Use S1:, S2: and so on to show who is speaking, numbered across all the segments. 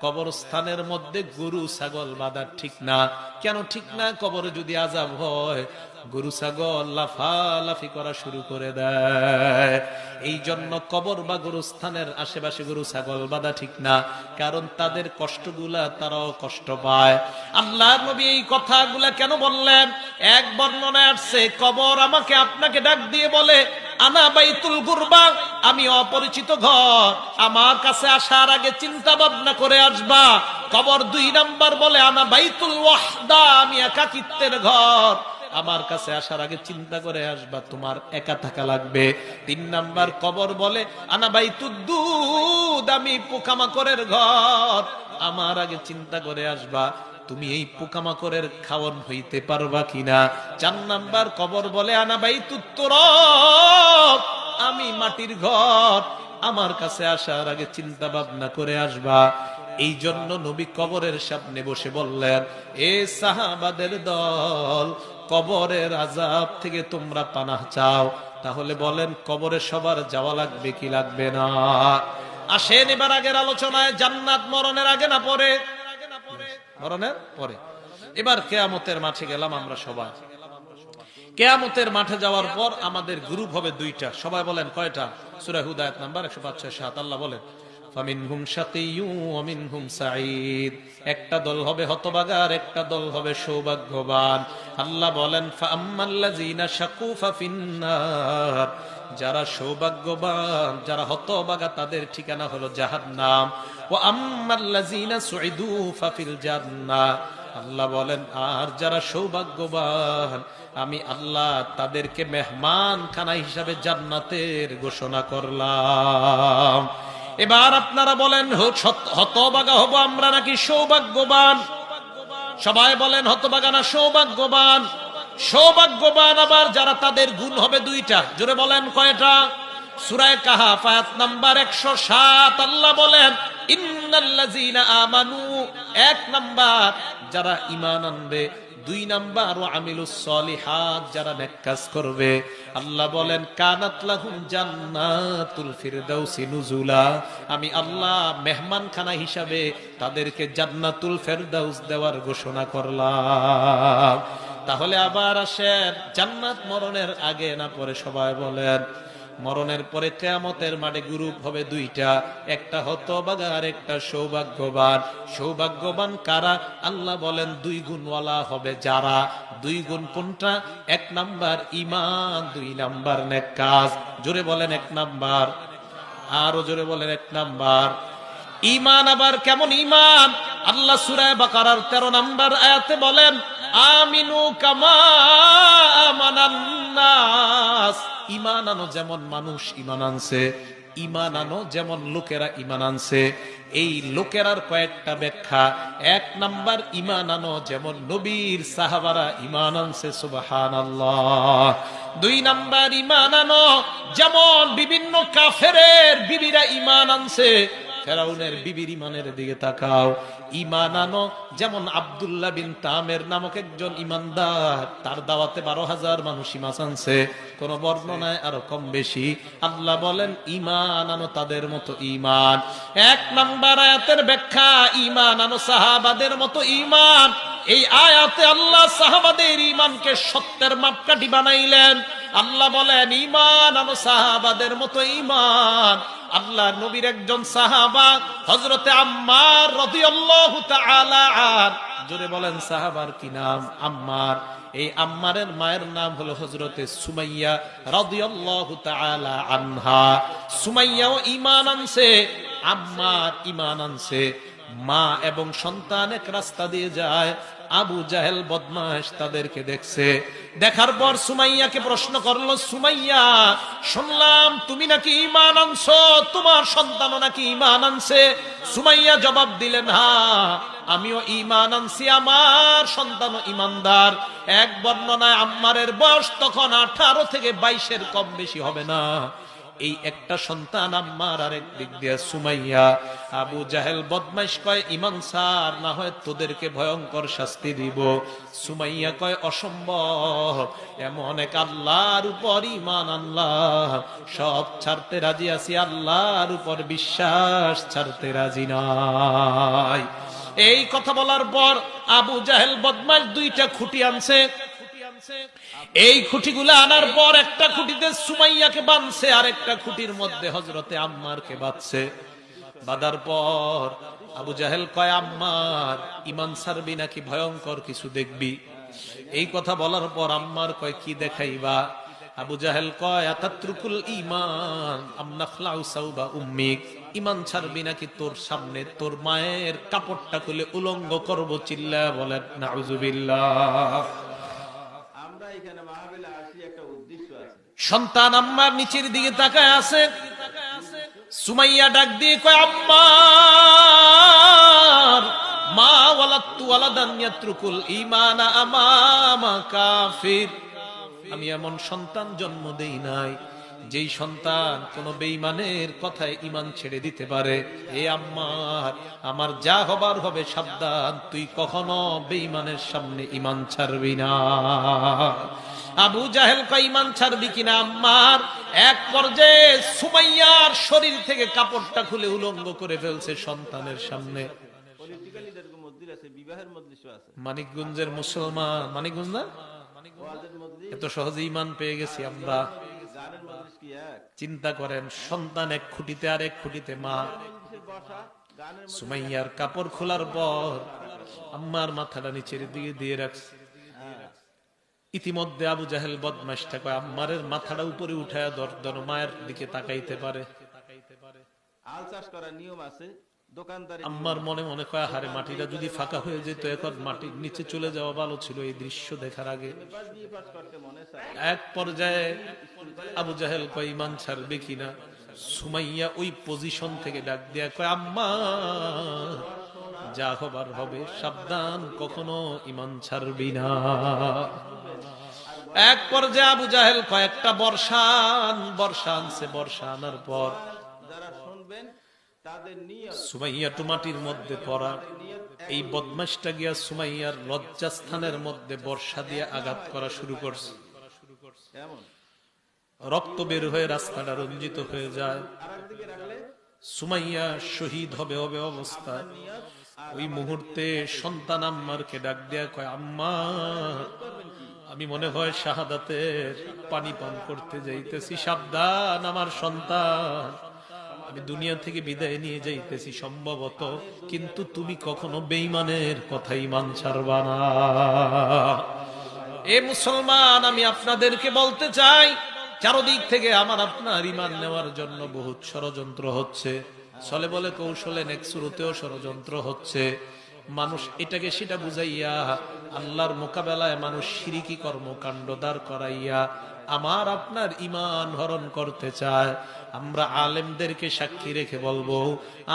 S1: কবরস্থানের মধ্যে গরু ছাগল বাঁধা ঠিক না। কেন ঠিক না? কবরে যদি আযাব হয়, গরু ছাগল লাফালাফি করা শুরু করে দেয়। এই জন্য কবর বা গরুস্থানের আশেপাশে গরু ছাগল বাঁধা ঠিক না, কারণ তাদের কষ্টগুলা তারাও কষ্ট পায়। আল্লাহর নবী এই কথাগুলা কেন বললেন? এক বর্ণনায় আসছে, কবর আমাকে আপনাকে ডাক দিয়ে বলে, আনা বাইতুল গুরবা, আমি অপরিচিত ঘর, আমার কাছে আসার আগে চিন্তা ভাবনা করে আসবা। কবর দুই নাম্বার বলে, আনা বাইতুল ওয়াহদা, আমি একাকিত্বের ঘর, আমার কাছে আসার আগে চিন্তা করে আসবা, তোমার একা থাকা লাগবে। তিন নাম্বার কবর বলে, আনা বাইতুদ্দুদ, আমি পোকামাকড়ের ঘর, আমার আগে চিন্তা করে আসবা, তুমি এই পোকামাকড়ের খাওয়ান হইতে পারবা কিনা। চার নাম্বার কবর বলে, আনা বাইতুত তুরাব, আমি মাটির ঘর, আমার কাছে আসার আগে চিন্তা ভাবনা করে আসবা। এই জন্য নবী কবরের সামনে বসে বললেন, এ সাহাবাদের দল, কবরের আযাব থেকে তোমরা পানাহ চাও, তাহলে বলেন কবরে সবার যাওয়া লাগবে কি লাগবে না? আসেন এবার আগের আলোচনায়, জান্নাত মরণের আগে না পরে? মরণের পরে। এবার কিয়ামতের মাঠে গেলাম আমরা সবাই। কিয়ামতের মাঠে যাওয়ার পর আমাদের গ্রুপ হবে দুইটা। সবাই বলেন কয়টা? সূরা হুদ আয়াত নাম্বার 105-107 আল্লাহ বলেন, ফামিনহুম শাকিয়্যুন ওয়া মিনহুম সাঈদ, একটা দল হবে হতভাগা আর একটা দল হবে সৌভাগ্যবান। আল্লাহ বলেন, ফাআম্মাল্লাযীনা শাকু ফাফিন্নার, যারা সৌভাগ্যবান, যারা হতভাগা, তাদের ঠিকানা হলো জাহান্নাম। ওয়া আম্মাল্লাযীনা সুঈদু ফাফিল জান্নাহ, আল্লাহ বলেন, আর যারা সৌভাগ্যবান, আমি আল্লাহ তাদেরকে মেহমান খানা হিসাবে জান্নাতের ঘোষণা করলাম। এবার আপনারা বলেন, হতভাগা হব আমরা নাকি সৌভাগ্যবান? সবাই বলেন হতভাগা না সৌভাগ্যবান? সৌভাগ্যবান আবার যারা, তাদের গুণ হবে দুইটা। জোরে বলেন কয়টা? সূরা কাহাফ আয়াত নাম্বার 107 আল্লাহ বলেন, ইন্নাল্লাযীনা আমানু, এক নাম্বার যারা ঈমান আনবে, দুই নাম্বার ওয়া আমিলুস সলিহাত, যারা নেক কাজ করবে। আল্লাহ বলেন, কানাত লাহুম জান্নাতুল ফিরদাউসি নুজুলা, আমি আল্লাহ মেহমানখানা হিসাবে তাদেরকে জান্নাতুল ফেরদাউস দেওয়ার ঘোষণা করলাম। তাহলে আবার আসেন, জান্নাত মরণের আগে না পরে? সবাই বলেন। মরণের পরে কিয়ামতের মাঠে গ্রুপ হবে দুইটা, একটা হতভাগা আর একটা সৌভাগ্যবান। সৌভাগ্যবান কারা? আল্লাহ বলেন, দুই গুণওয়ালা হবে যারা। দুই গুণ কোনটা? এক নাম্বার ঈমান, দুই নাম্বার নেক কাজ। জোরে বলেন এক নাম্বার, আরো জোরে বলেন এক নাম্বার। ঈমান আবার কেমন ঈমান? আল্লাহ সূরা বাকারার 13 নাম্বার আয়াতে বলেন, আমিনু কামা আমানান নাস, ঈমান আনো যেমন মানুষ ঈমান আনছে, ঈমান আনো যেমন লোকেরা ঈমান আনছে। এই লোকেরার কয়েকটা ব্যাখ্যা। এক নাম্বার, ঈমান আনো যেমন নবীর সাহাবারা ঈমান আনছে, সুবহানাল্লাহ। দুই নাম্বার, ঈমান আনো যেমন বিভিন্ন কাফেরের বিবিরা ঈমান আনছে। ফেরাউনের বিবির ঈমানের দিকে তাকাও। ঈমান আনো যেমন আব্দুল্লাহ বিন তামের নামক একজন ঈমানদার, তার দাওয়াতে 12,000 মানুষ ঈমান আনছে, কোন বর্ণনায় আরো কম বেশি। আল্লাহ বলেন, ঈমান আনো তাদের মতো ঈমান। এক নাম্বার আয়াতের ব্যাখ্যা, ঈমান আনো সাহাবাদের মতো ঈমান। এই আয়াতে আল্লাহ সাহাবাদের ঈমানকে সত্যের মাপকাঠি বানাইলেন। আল্লাহ বলেন, ঈমান আনো সাহাবাদের মতো ঈমান। আল্লাহ নবীর একজন সাহাবা হযরতে আম্মার রাদিয়াল্লাহু তাআলা আনহু, জোরে বলেন সাহাবার কি নাম? আম্মার। এই আম্মারের মায়ের নাম হলো হযরতে সুমাইয়া রাদিয়াল্লাহু তাআলা আনহা। সুমাইয়াও ঈমান আনছে, আম্মার ঈমান আনছে। মা এবং সন্তান এক রাস্তা দিয়ে যায়, আবু জাহেল বদমাশ তাদেরকে দেখছে। দেখার পর সুমাইয়াকে প্রশ্ন করলো, সুমাইয়া, শুনলাম তুমি নাকি ঈমান আনছো, তোমার সন্তানও নাকি ঈমান আনছে? সুমাইয়া জবাব দিলেন, হ্যাঁ, আমিও ঈমান আনছি, আমার সন্তানও ঈমানদার। এক বর্ণনায় আম্মারের বয়স তখন 18 থেকে 22-এর কম বেশি হবে না। এই একটা সন্তান আম্মার, আরেক দিক দিয়ে সুমাইয়া। আবু জাহেল বদমাইশ কয়, ইমান সার, না হয় তোদেরকে ভয়ঙ্কর শাস্তি দিব। সুমাইয়া কয়, অসম্ভব, এমন এক আল্লাহর উপর ইমান আনলাম, সব ছাড়তে রাজি আছি, আল্লাহর উপর বিশ্বাস ছাড়তে রাজি নাই। এই কথা বলার পর আবু জাহেল বদমাইশ দুইটা খুঁটি আনছে। এই খুঁটিগুলো আনার পর একটা খুঁটিতে সুমাইয়াকে বাঁধছে, আর একটা খুঁটির মধ্যে হযরতে আম্মারকে বাঁধছে। বাঁধার পর আবু জাহেল কয়, আম্মার, ইমান ছাড়বি নাকি ভয়ঙ্কর কিছু দেখবি? এই কথা বলার পর আম্মার কয়, কি দেখাইবা? আবু জাহেল কয়, আতাত্রুকুল ঈমান আম নাখলাউ সাওবা উম্মিক, ইমান ছাড়বি নাকি তোর সামনে তোর মায়ের কাপড়টা খুলে উলঙ্গ করব? চিল্লায়া বলেন নাউজুবিল্লাহ।
S2: আমরা এখানে মাহফিলে আসি একটা উদ্দেশ্য আছে।
S1: সন্তান আম্মার নিচের দিকে তাকায় আছে। সুমাইয়া ডাক দিয়ে কয়, আম্মার, মা ওয়ালাদতু ওয়ালাদান ইয়াত্রুকুল ঈমানা আমামা কাফির, আমি এমন সন্তান জন্ম দেই নাই যেই সন্তান কোন বেঈমানের কথায় ঈমান ছেড়ে দিতে পারে। এ আম্মার, আমার যা হবার হবে, সাবধান, তুই কখনো বেঈমানের সামনে ঈমান ছাড়বি না। আবু জাহেল কয়, ঈমান ছাড়বি কিনা আম্মার? এক পর্যায়ে সুমাইয়ার শরীর থেকে কাপড়টা খুলে উলঙ্গ করে ফেলছে সন্তানের সামনে।
S2: পলিটিক্যালি এরকম মসজিদ আছে, বিবাহের মজলিসও আছে।
S1: মানিকগঞ্জের মুসলমান, মানিকগঞ্জ না,
S2: ওয়াজের মজলিস,
S1: এত সহজে ঈমান পেয়ে গেছি আমরা।
S2: গানের মজলিস কি এক?
S1: চিন্তা করেন, সন্তান এক খুঁটিতে আর এক খুঁটিতে মা।
S2: মজলিসের বসা, গানের মজলিস।
S1: সুমাইয়ার কাপড় খোলার পর আম্মার মাথাটা নিচের দিকে দিয়ে রাখছে। ইতিমধ্যে আবু জাহেল বদমাইশটা কয়, আম্মারের মাথাটা উপরে উঠায় ধর, মায়ের দিকে তাকাইতে পারে।
S2: আল চাষ করার নিয়ম আছে, দোকানদারি।
S1: আম্মার মনে মনে কয়, হারে, মাটিটা যদি ফাঁকা হয়ে যেত, এখন মাটির নিচে চলে যাওয়া ভালো ছিল এই দৃশ্য দেখার আগে।
S2: পাস দিয়ে পাস করতে মনে চায়।
S1: এক পর্যায়ে আবু জাহেল কয়, ঈমান ছাড়বে কিনা? সুমাইয়া ওই পজিশন থেকে ডাক দিয়া কয়, আম্মা, যা হবার হবে, সাবধান, কখনো ঈমান ছাড়বি না। এক পর্যায়ে আবু জাহেল কয়েকটা বর্ষা আনছে। বর্ষা আনার পর
S2: যারা শুনবেন তাদের নিয়ত,
S1: সুমাইয়া মাটির মধ্যে পড়া। এই বদমাশটা গিয়া সুমাইয়ার লজ্জাস্থানের মধ্যে বর্ষা দিয়ে আঘাত করা শুরু করছে।
S2: এমন
S1: রক্ত বের হয়ে রাস্তাটা রঞ্জিত হয়ে যায়।
S2: আরেকদিকে রাখলে
S1: সুমাইয়া শহীদ হবে অবস্থা। ওই মুহূর্তে সন্তান আম্মারকে ডাক দেয়া কয়, আম্মা, আমি মনে হয় শাহাদাতের পানি পান করতে যাইতেছি, সাবধান আমার সন্তান, আমি দুনিয়া থেকে বিদায় নিয়ে যাইতেছি সম্ভবত, কিন্তু তুমি কখনো বেঈমানের কথা ঈমান ছাড়বা না। এ মুসলমান, আমি আপনাদেরকে বলতে চাই, চারদিক থেকে আমার আপনার ঈমান নেওয়ার জন্য বহুত ষড়যন্ত্র হচ্ছে। চলে বলে কৌশলে নেক্সুরতেও ষড়যন্ত্র হচ্ছে। মানুষ এটাকে সেটা বুঝাইয়া আল্লাহর মোকাবেলায় মানুষ শিরিকি কর্মকাণ্ড দাঁড় করাইয়া আমার আপনার ঈমান হরণ করতে চায়। আমরা আলেমদেরকে সাক্ষী রেখে বলবো,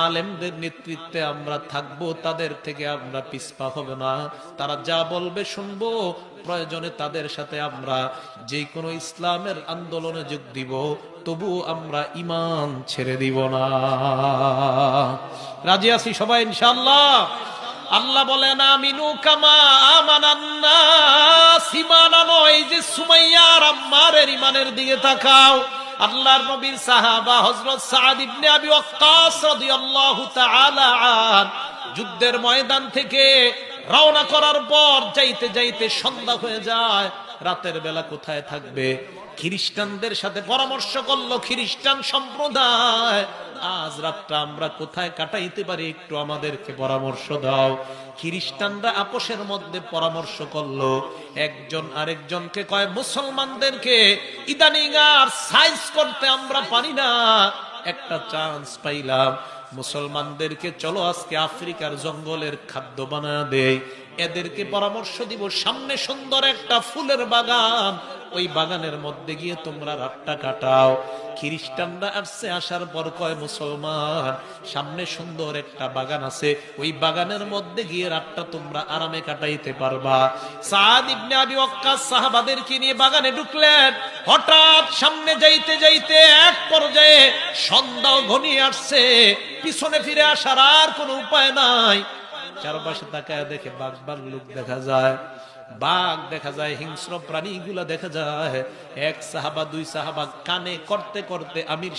S1: আলেমদের নেতৃত্বে আমরা থাকবো, তাদের থেকে আমরা পিছপা হব না। তারা যা বলবে শুনবো, প্রয়োজনে তাদের সাথে আমরা যে কোনো ইসলামের আন্দোলনে যোগ দিব, তবু আমরা ঈমান ছেড়ে দিব না। রাজি আছি সবাই ইনশাআল্লাহ? আল্লাহ বলেন, আমিনু কামা আমানান নাস, ঈমান আনো। এই যে সুমাইয়া আর আম্মারের ঈমানের দিকে তাকাও। আল্লাহর নবীর সাহাবা হযরত সাদ ইবনে আবি ওয়াক্কাস রাদিয়াল্লাহু তাআলা আন যুদ্ধের ময়দান থেকে রওনা করার পর যাইতে যাইতে সন্ধ্যা হয়ে যায়। রাতের বেলা কোথায় থাকবে? খ্রিস্টানদের সাথে পরামর্শ করলো, খ্রিস্টান সম্প্রদায়, আজ রাতটা আমরা কোথায় কাটাইতে পারি, একটু আমাদেরকে পরামর্শ দাও। খ্রিস্টানরা আপোষের মধ্যে পরামর্শ করলো। একজন আরেকজনকে কয়, মুসলমানদেরকে ইদানিং আর সাইজ করতে আমরা পারি না, একটা চান্স পাইলাম, মুসলমানদেরকে চলো আজকে আফ্রিকার জঙ্গলের খাদ্য বানা দেই। এদেরকে পরামর্শ দিব, সামনে সুন্দর একটা ফুলের বাগান, ওই বাগানের মধ্যে গিয়ে তোমরা রাতটা কাটাও। খ্রিস্টানরা আসছে, আসার পর কয় মুসলমান সামনে সুন্দর একটা বাগান আছে, ওই বাগানের মধ্যে গিয়ে রাতটা তোমরা আরামে কাটাইতে পারবা। সাদ ইবনে আবি ওয়াক্কাস সাহাবাদেরকে নিয়ে বাগানে ঢুকলেন। হঠাৎ সামনে যাইতে যাইতে এক পর্যায়ে সন্ধ্যাও ঘনিয়ে আসছে, পিছনে ফিরে আসার আর কোনো উপায় নাই। চারপাশে তাকায় দেখে বাঘ ভাল্লুক দেখা যায়, বাঘ দেখা যায়, হিংস্র প্রাণীগুলা দেখা যায়। এক সাহাবা দুই সাহাবা কানে করতে করতে আমির